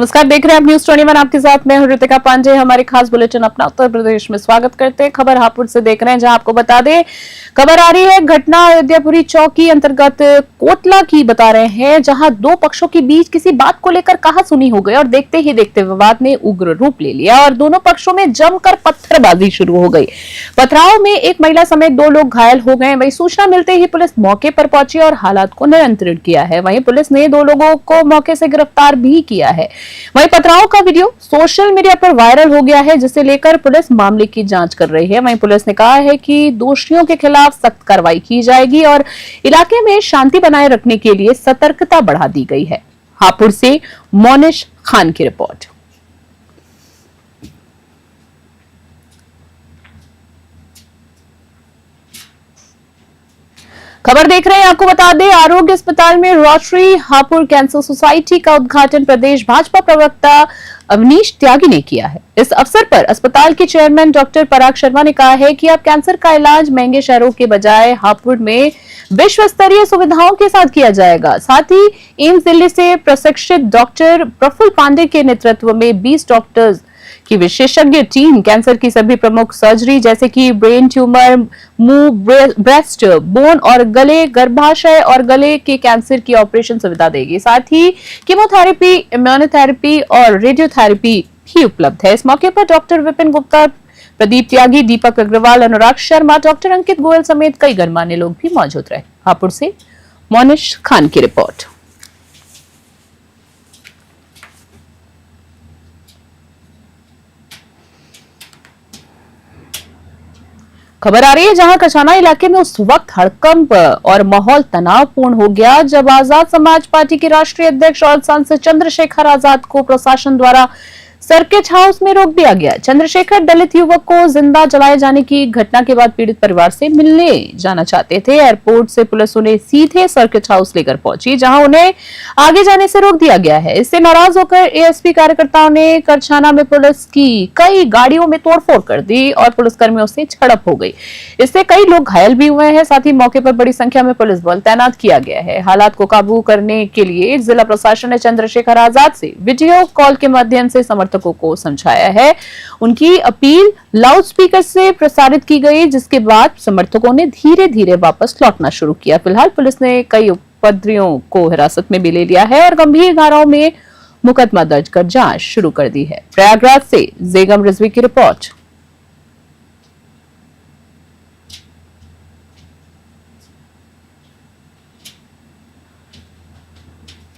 नमस्कार, देख रहे हैं आप न्यूज 21। आपके साथ मैं हूं ऋतिका पांडे। हमारे खास बुलेटिन अपना उत्तर प्रदेश में स्वागत करते हैं। खबर हापुड़ से देख रहे हैं, जहां आपको बता दें, खबर आ रही है घटना अयोध्यापुरी चौकी अंतर्गत कोटला की बता रहे हैं, जहां दो पक्षों के बीच किसी बात को लेकर कहासुनी हो गई और देखते ही देखते विवाद ने उग्र रूप ले लिया और दोनों पक्षों में जमकर पत्थरबाजी शुरू हो गई। पथराव में एक महिला समेत 2 लोग घायल हो गए। वहीं सूचना मिलते ही पुलिस मौके पर पहुंची और हालात को नियंत्रित किया है। वहीं पुलिस ने 2 लोगों को मौके से गिरफ्तार भी किया है। वहीं पथराव का वीडियो सोशल मीडिया पर वायरल हो गया है, जिसे लेकर पुलिस मामले की जांच कर रही है। वहीं पुलिस ने कहा है कि दोषियों के खिलाफ सख्त कार्रवाई की जाएगी और इलाके में शांति बनाए रखने के लिए सतर्कता बढ़ा दी गई है। हापुड़ से मोनिश खान की रिपोर्ट। खबर देख रहे हैं, आपको बता दें, आरोग्य अस्पताल में रोटरी हापुड़ कैंसर सोसाइटी का उद्घाटन प्रदेश भाजपा प्रवक्ता अवनीश त्यागी ने किया है। इस अवसर पर अस्पताल के चेयरमैन डॉक्टर पराग शर्मा ने कहा है कि अब कैंसर का इलाज महंगे शहरों के बजाय हापुड़ में विश्व स्तरीय सुविधाओं के साथ किया जाएगा। साथ ही एम्स दिल्ली से प्रशिक्षित डॉक्टर प्रफुल्ल पांडे के नेतृत्व में 20 डॉक्टर्स की विशेषज्ञ टीम कैंसर की सभी प्रमुख सर्जरी जैसे कि ब्रेन ट्यूमर, मुंह, ब्रेस्ट, बोन और गले, गर्भाशय और गले के कैंसर की ऑपरेशन सुविधा देगी। साथ ही कीमोथेरेपी, इम्यूनोथेरेपी और रेडियोथेरेपी भी उपलब्ध है। इस मौके पर डॉक्टर विपिन गुप्ता, प्रदीप त्यागी, दीपक अग्रवाल, अनुराग शर्मा, डॉक्टर अंकित गोयल समेत कई गणमान्य लोग भी मौजूद रहे। हापुड़ से मोनिश खान की रिपोर्ट। खबर आ रही है, जहां कछाना इलाके में उस वक्त हड़कंप और माहौल तनावपूर्ण हो गया जब आजाद समाज पार्टी के राष्ट्रीय अध्यक्ष और सांसद चंद्रशेखर आजाद को प्रशासन द्वारा सर्किट हाउस में रोक दिया गया। चंद्रशेखर दलित युवक को जिंदा जलाए जाने की घटना के बाद पीड़ित परिवार से मिलने जाना चाहते थे। एयरपोर्ट से पुलिस उन्हें सीधे सर्किट हाउस लेकर पहुंची, जहां उन्हें आगे जाने से रोक दिया गया है। इससे नाराज होकर एएसपी कार्यकर्ताओं ने करछाना में पुलिस की कई गाड़ियों में तोड़फोड़ कर दी और पुलिसकर्मियों से झड़प हो गई। इससे कई लोग घायल भी हुए हैं। साथ ही मौके पर बड़ी संख्या में पुलिस बल तैनात किया गया है। हालात को काबू करने के लिए जिला प्रशासन ने चंद्रशेखर आजाद से वीडियो कॉल के माध्यम से समर्थकों को समझाया है। उनकी अपील लाउड स्पीकर से प्रसारित की गई, जिसके बाद समर्थकों ने धीरे धीरे वापस लौटना शुरू किया। फिलहाल पुलिस ने कई उपद्रवियों को हिरासत में भी ले लिया है और गंभीर धाराओं में मुकदमा दर्ज कर जांच शुरू कर दी है। प्रयागराज से जेगम रिजवी की रिपोर्ट।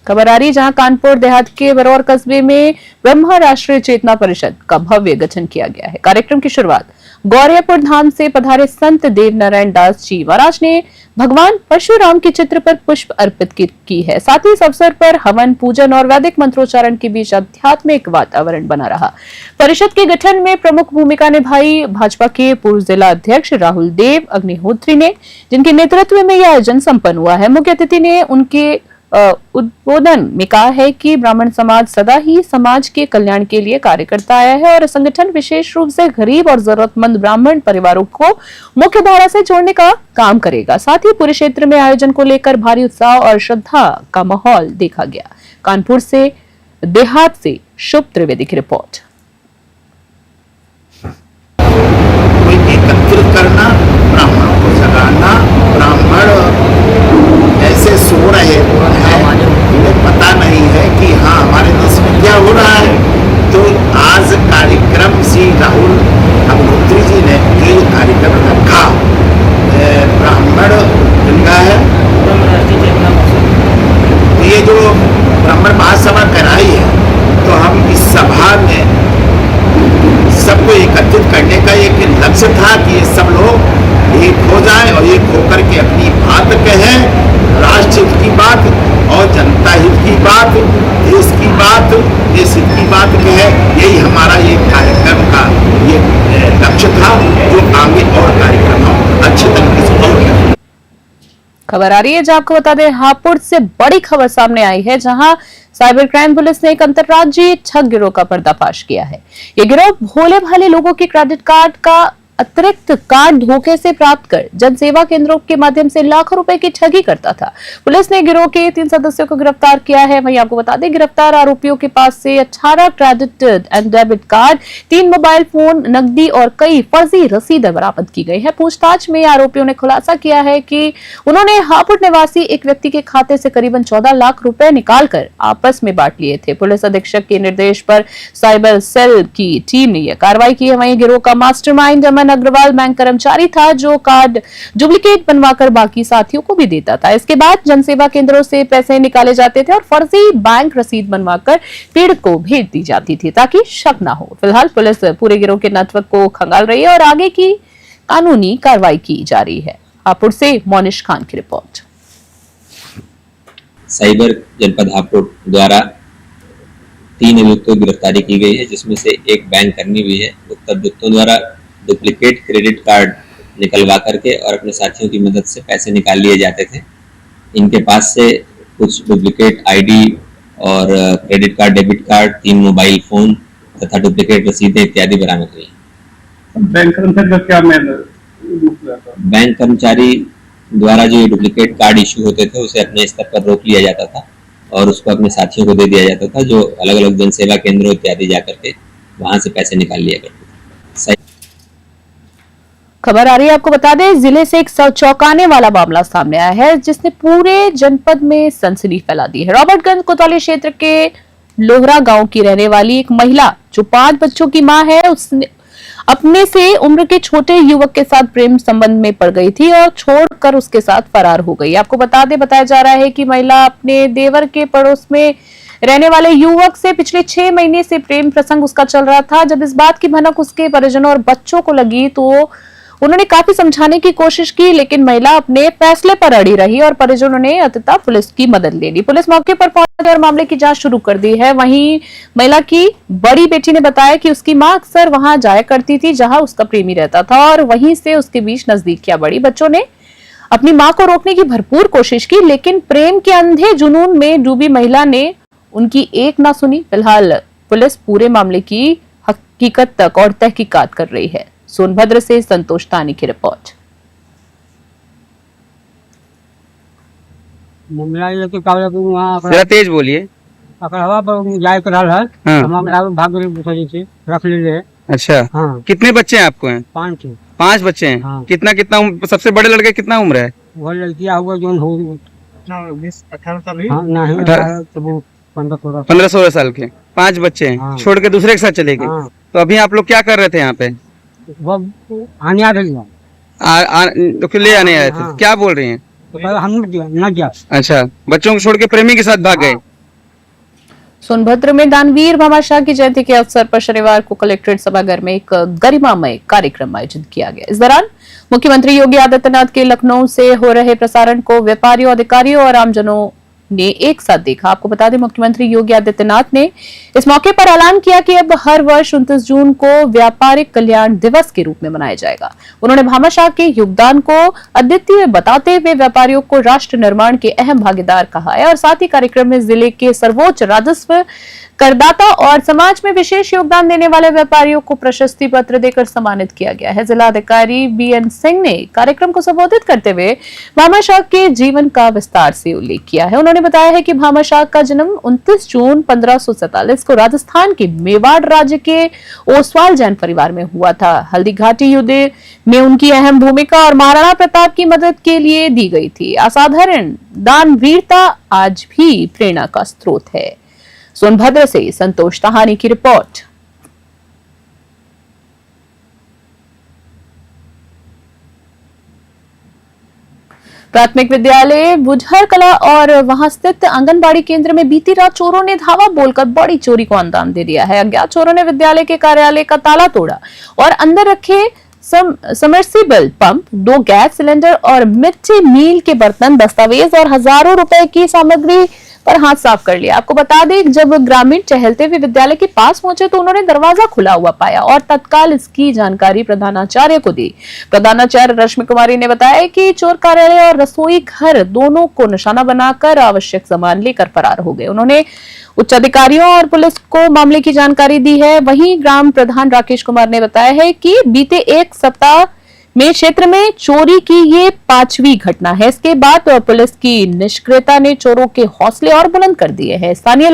खबर आ रही है, जहां कानपुर देहात के बरौर कस्बे में ब्रह्मा राष्ट्रीय चेतना परिषद का भव्य गठन किया गया है। कार्यक्रम की शुरुआत गौरियापुर धाम से पधारे संत देव नारायण दास जी महाराज ने भगवान परशुराम के चित्र पर पुष्प अर्पित की है। साथ ही इस अवसर पर हवन, पूजन और वैदिक मंत्रोच्चारण के बीच आध्यात्मिक वातावरण बना रहा। परिषद के गठन में प्रमुख भूमिका निभाई भाजपा के पूर्व जिला अध्यक्ष राहुल देव अग्निहोत्री ने, जिनके नेतृत्व में यह आयोजन संपन्न हुआ है। मुख्य अतिथि ने उनके उद्बोधन में कहा है कि ब्राह्मण समाज सदा ही समाज के कल्याण के लिए कार्य करता आया है और संगठन विशेष रूप से गरीब और जरूरतमंद ब्राह्मण परिवारों को मुख्य धारा से जोड़ने का काम करेगा। साथ ही पूरे क्षेत्र में आयोजन को लेकर भारी उत्साह और श्रद्धा का माहौल देखा गया। कानपुर से देहात से शुभ त्रिवेदी की रिपोर्ट। एकत्रित करना, ब्राह्मणों को जगाना, ब्राह्मण ऐसे सो रहे हैं, उन्हें पता नहीं है कि हाँ हमारे देश में क्या हो रहा है। तो आज कार्यक्रम श्री राहुल अग्निहोत्री जी ने ये कार्यक्रम रखा, ब्राह्मण जिनका है, तो ये जो ब्राह्मण महासभा कराई है, तो हम इस सभा में सबको एकत्रित करने का एक लक्ष्य था कि ये सब लोग एक हो जाए और एक होकर के अपनी बात कहें, राष्ट्र हित की बात और जनता हित की बात, देश की बात, देश हित की बात कहें। यही हमारा ये कार्यक्रम का ये लक्ष्य था, जो आगे और कार्यक्रम हम अच्छे तरीके से करेंगे। खबर आ रही है, जहां आपको बता दें, हापुड़ से बड़ी खबर सामने आई है, जहां साइबर क्राइम पुलिस ने एक अंतर्राज्यीय ठग गिरोह का पर्दाफाश किया है। ये गिरोह भोले भाले लोगों के क्रेडिट कार्ड का अतिरिक्त कार्ड धोखे से प्राप्त कर जनसेवा केंद्रों के माध्यम से लाखों रुपए की ठगी करता था। पुलिस ने गिरोह के 3 सदस्यों को गिरफ्तार किया है। वहीं आपको बता दें, गिरफ्तार आरोपियों के पास से 18 credit and debit card, 3 mobile phone, नकदी और कई फर्जी रसीदें बरामद की गई है। पूछताछ में आरोपियों ने खुलासा किया है कि उन्होंने हापुड़ निवासी एक व्यक्ति के खाते से करीबन 14 लाख रुपए निकालकर आपस में बांट लिए थे। पुलिस अधीक्षक के निर्देश पर साइबर सेल की टीम ने यह कार्रवाई की है। वहीं गिरोह का मास्टरमाइंड अमन अग्रवाल बैंक कर्मचारी था, जो कार्ड डुप्लीकेट बनवाकर बाकी साथियों को भी देता था। इसके बाद जनसेवा केंद्रों से पैसे निकाले जाते थे और फर्जी बैंक रसीद बनवाकर पीड़ित को भेज दी जाती थी ताकि शक न हो। फिलहाल पुलिस पूरे गिरोह के नेटवर्क को खंगाल रही है और आगे की कानूनी कार्रवाई की जा रही है। हापुड़ से मोनिश खान की रिपोर्ट। साइबर जनपद हापुड़ द्वारा 3 अभियुक्तों की गिरफ्तारी की गई है, जिसमें से एक बैंक कर्मी भी है। उक्त अभियुक्तों द्वारा डुप्लीकेट क्रेडिट कार्ड निकलवा करके और अपने साथियों की मदद से पैसे निकाल लिए जाते थे। इनके पास से कुछ डुप्लीकेट आईडी और credit card, debit card, 3 mobile phone तथा डुप्लीकेट रसीदें इत्यादि बरामद हुई। बैंक कर्मचारी का क्या बैंक कर्मचारी द्वारा जो डुप्लीकेट कार्ड इश्यू होते थे उसे अपने स्तर पर रोक लिया जाता था और उसको अपने साथियों को दे दिया जाता था, जो अलग अलग जनसेवा केंद्रों इत्यादि जाकर के वहां से पैसे निकाल लिया करते थे। खबर आ रही है, आपको बता दें, जिले से एक चौंकाने वाला मामला सामने आया है जिसने पूरे जनपद में सनसनी फैला दी है। रॉबर्टगंज कोतवाली क्षेत्र के लोहरा गांव की रहने वाली एक महिला जो 5 बच्चों की मां है, उसने अपने से उम्र के छोटे युवक के साथ प्रेम संबंध में पड़ गई थी और छोड़कर उसके साथ फरार हो गई। आपको बता दें, बताया जा रहा है कि महिला अपने देवर के पड़ोस में रहने वाले युवक से पिछले 6 महीने से प्रेम प्रसंग उसका चल रहा था। जब इस बात की भनक उसके परिजनों और बच्चों को लगी तो उन्होंने काफी समझाने की कोशिश की, लेकिन महिला अपने फैसले पर अड़ी रही और परिजनों ने अंततः पुलिस की मदद ले ली। पुलिस मौके पर पहुंची और मामले की जांच शुरू कर दी है। वहीं महिला की बड़ी बेटी ने बताया कि उसकी मां अक्सर वहां जाया करती थी जहां उसका प्रेमी रहता था और वहीं से उसके बीच नजदीकियां बढ़ी। बच्चों ने अपनी मां को रोकने की भरपूर कोशिश की, लेकिन प्रेम के अंधे जुनून में डूबी महिला ने उनकी एक ना सुनी। फिलहाल पुलिस पूरे मामले की हकीकत तक और तहकीकात कर रही है। सोनभद्र से संतोष तानी की रिपोर्ट। जरा तेज बोलिए। रख लीजिए। अच्छा, हाँ। कितने बच्चे हैं आपको? हैं 5 बच्चे हैं। हाँ। कितना सबसे बड़े लड़के कितना उम्र है? वो लड़कियां हुआ जो हो 18 साल। हाँ, नहीं 15-16 साल के 5 बच्चे हैं। हाँ। छोड़ के दूसरे के साथ चले गए। हाँ। तो अभी आप लोग क्या कर रहे थे यहाँ पे? वो आने आ रही है। तो फिर ले आने आए थे। हाँ। क्या बोल रही हैं? तो हम न गया। अच्छा, बच्चों को छोड़ के प्रेमी के साथ भाग गए। सोनभद्र में दानवीर भामाशाह की जयंती के अवसर पर शनिवार को कलेक्ट्रेट सभागार में एक गरिमामय कार्यक्रम आयोजित किया गया। इस दौरान मुख्यमंत्री योगी आदित्यनाथ के लखनऊ से हो रहे प्रसारण को व्यापारियों, अधिकारियों और आमजनों ने एक साथ देखा। आपको बता दें, मुख्यमंत्री योगी आदित्यनाथ ने इस मौके पर ऐलान किया कि अब हर वर्ष 29 जून को व्यापारिक कल्याण दिवस के रूप में मनाया जाएगा। उन्होंने भामाशाह के योगदान को अद्वितीय बताते हुए व्यापारियों को राष्ट्र निर्माण के अहम भागीदार कहा है और साथ ही कार्यक्रम में जिले के सर्वोच्च राजस्व करदाता और समाज में विशेष योगदान देने वाले व्यापारियों को प्रशस्ति पत्र देकर सम्मानित किया गया है। जिला अधिकारी बीएन सिंह ने कार्यक्रम को संबोधित करते हुए भामाशाह के जीवन का विस्तार से उल्लेख किया है। उन्होंने बताया है कि भामाशाह का जन्म 29 जून 1547 को राजस्थान के मेवाड़ राज्य के ओसवाल जैन परिवार में हुआ था। हल्दी घाटी युद्ध में उनकी अहम भूमिका और महाराणा प्रताप की मदद के लिए दी गई थी। असाधारण दानवीरता आज भी प्रेरणा का स्रोत है। सोनभद्र से संतोष ताहानी की रिपोर्ट। प्राथमिक विद्यालय बुझर कला और वहां स्थित आंगनबाड़ी केंद्र में बीती रात चोरों ने धावा बोलकर बड़ी चोरी को अंजाम दे दिया है। अज्ञात चोरों ने विद्यालय के कार्यालय का ताला तोड़ा और अंदर रखे समर्सिबल पंप, 2 गैस सिलेंडर और मिड डे मील के बर्तन, दस्तावेज और हजारों रुपए की सामग्री पर हाथ साफ कर लिया। आपको बता दें, जब ग्रामीण टहलते हुए विद्यालय के पास पहुंचे तो उन्होंने दरवाजा खुला हुआ पाया और तत्काल इसकी जानकारी प्रधानाचार्य को दी। प्रधानाचार्य रश्मि कुमारी ने बताया कि चोर कार्यालय और रसोई घर दोनों को निशाना बनाकर आवश्यक सामान लेकर फरार हो गए। उन्होंने उच्च अधिकारियों और पुलिस को मामले की जानकारी दी है। वहीं ग्राम प्रधान राकेश कुमार ने बताया है कि बीते एक सप्ताह में क्षेत्र में चोरी की ये 5वीं घटना है। इसके बाद पुलिस की निष्क्रियता ने चोरों के हौसले और बुलंद कर दिए हैं। स्थानीय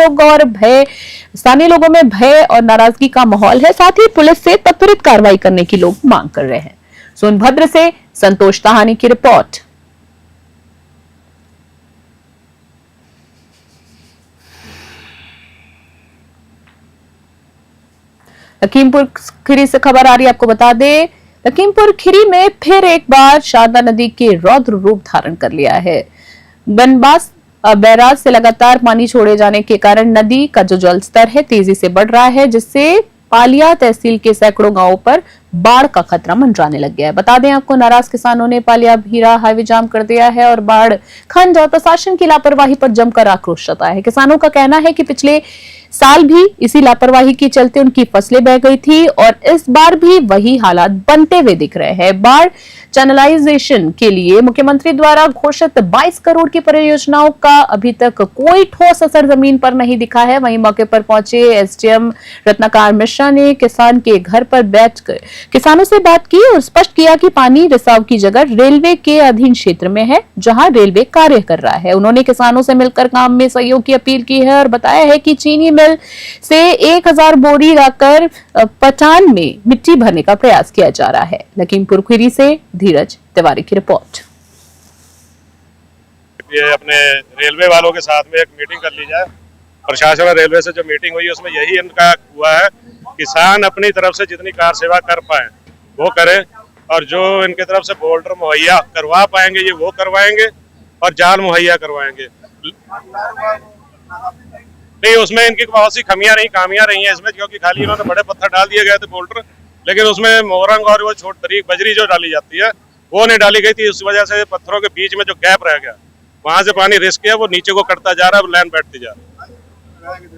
लोगों में भय और नाराजगी का माहौल है। साथ ही पुलिस से त्वरित कार्रवाई करने की लोग मांग कर रहे हैं। सोनभद्र से संतोष ताहानी की रिपोर्ट। लखीमपुर खीरी से खबर आ रही है। आपको बता दें, लखीमपुर खीरी में फिर एक बार शारदा नदी के रौद्र रूप धारण कर लिया है। बनबास बैराज से लगातार पानी छोड़े जाने के कारण नदी का जो जल स्तर है तेजी से बढ़ रहा है, जिससे पालिया तहसील के सैकड़ों गांवों पर बाढ़ का खतरा मंडराने लग गया है। बता दें आपको, नाराज किसानों ने पालिया भीरा हाईवे जाम कर दिया है और बाढ़ खंड और प्रशासन की लापरवाही पर जमकर आक्रोश जताया है। किसानों का कहना है कि पिछले साल भी इसी लापरवाही के चलते उनकी फसलें बह गई थी और इस बार भी वही हालात बनते हुए दिख रहे हैं। बाढ़ चैनलाइजेशन के लिए मुख्यमंत्री द्वारा घोषित 22 करोड़ की परियोजनाओं का अभी तक कोई ठोस असर जमीन पर नहीं दिखा है। वहीं मौके पर पहुंचे एसडीएम रत्नाकर मिश्रा ने किसान के घर पर बैठकर किसानों से बात की और स्पष्ट किया कि पानी रिसाव की जगह रेलवे के अधीन क्षेत्र में है, जहां रेलवे कार्य कर रहा है। उन्होंने किसानों से मिलकर काम में सहयोग की अपील की है और बताया है कि चीनी मिल से 1000 बोरी लाकर पटान में मिट्टी भरने का प्रयास किया जा रहा है। लखीमपुर खीरी से धीरज तिवारी की रिपोर्ट। ये अपने रेलवे वालों के साथ में एक मीटिंग कर ली जाए। प्रशासन और रेलवे से जो मीटिंग हुई उसमें यही इनका हुआ है, किसान अपनी तरफ से जितनी कार सेवा कर पाए वो करें और जो इनके तरफ से बोल्डर मुहैया करवा पाएंगे ये वो करवाएंगे और जाल मुहैया करवाएंगे। नहीं, उसमें इनकी बहुत सी खामियां रही हैं इसमें, क्योंकि खाली इन्होंने बड़े पत्थर डाल दिए गए थे बोल्डर, लेकिन उसमें मोरंग और वो छोटी बजरी जो डाली जाती है वो नहीं डाली गई थी। इस वजह से पत्थरों के बीच में जो गैप रह गया, वहां से पानी रिस्क है, वो नीचे को कटता जा रहा है, लाइन बैठती जा रही है।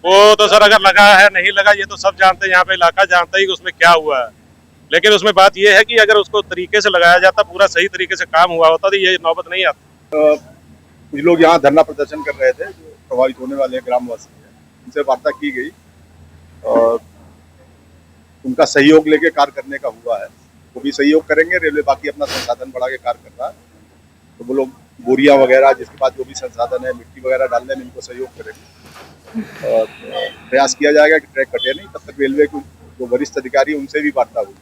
वो तो सर अगर लगा है नहीं लगा ये तो सब जानते हैं, यहाँ पे इलाका जानता ही कि उसमें क्या हुआ है, लेकिन उसमें बात ये है कि अगर उसको तरीके से लगाया जाता, पूरा सही तरीके से काम हुआ होता तो ये नौबत नहीं आती। कुछ लोग यहाँ धरना प्रदर्शन कर रहे थे जो प्रभावित होने वाले ग्रामवासी हैं, उनसे वार्ता की गई और उनका सहयोग लेके कार्य करने का हुआ है। वो भी सहयोग करेंगे, रेलवे बाकी अपना संसाधन बढ़ा के कार्य कर रहा है, तो वो लोग बोरियां वगैरह जिसके पास जो भी संसाधन है मिट्टी वगैरह डालने में इनको सहयोग करेंगे और प्रयास किया जाएगा कि ट्रैक कटे नहीं। तब तक रेलवे के जो वरिष्ठ अधिकारी उनसे भी वार्ता हुई।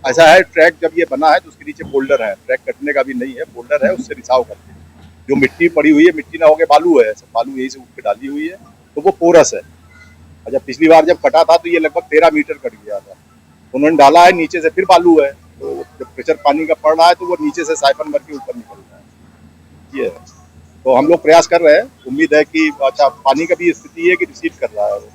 ऐसा है, ट्रैक जब ये बना है तो उसके नीचे बोल्डर है, ट्रैक कटने का भी नहीं है, बोल्डर है, उससे रिसाव करते हैं। जो मिट्टी पड़ी हुई है, मिट्टी ना होके बालू है, सब बालू यही से उठ के डाली हुई है, तो वो पोरस है। और जब पिछली बार जब कटा था तो ये लगभग 13 मीटर कट गया था, उन्होंने डाला है, नीचे से फिर बालू है, तो जब प्रेशर पानी का पड़ रहा है तो वो नीचे से साइफन भर के ऊपर निकल रहा है। ये है, तो हम लोग प्रयास कर रहे हैं, उम्मीद है कि अच्छा पानी का भी स्थिति है कि रिसीव कर रहा है।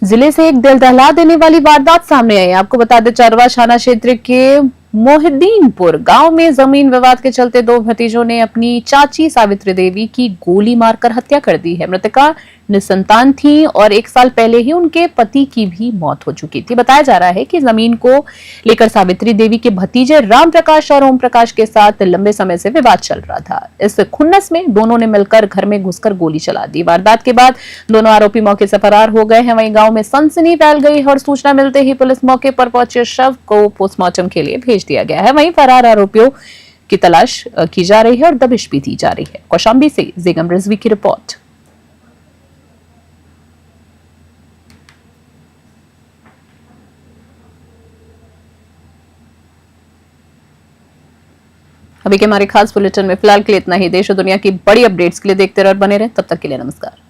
जिले से एक दिल दहला देने वाली वारदात सामने आई। आपको बता दें, चरवा थाना क्षेत्र के मोहिद्दीनपुर गांव में जमीन विवाद के चलते दो भतीजों ने अपनी चाची सावित्री देवी की गोली मारकर हत्या कर दी है। मृतका निसंतान थी और 1 साल पहले ही उनके पति की भी मौत हो चुकी थी। बताया जा रहा है कि जमीन को लेकर सावित्री देवी के भतीजे राम प्रकाश और ओम प्रकाश के साथ लंबे समय से विवाद चल रहा था। इस खुन्नस में दोनों ने मिलकर घर में घुसकर गोली चला दी। वारदात के बाद दोनों आरोपी मौके से फरार हो गए हैं। वहीं गांव में सनसनी फैल गई और सूचना मिलते ही पुलिस मौके पर पहुंचे, शव को पोस्टमार्टम के लिए भेज दिया गया है। वहीं फरार आरोपियों की तलाश की जा रही है और दबिश भी दी जा रही है। कौशाम्बी से जेगम रिजवी की रिपोर्ट। अभी के हमारे खास बुलेटिन में फिलहाल के लिए इतना ही। देश और दुनिया की बड़ी अपडेट्स के लिए देखते रह बने रहे। तब तक के लिए नमस्कार।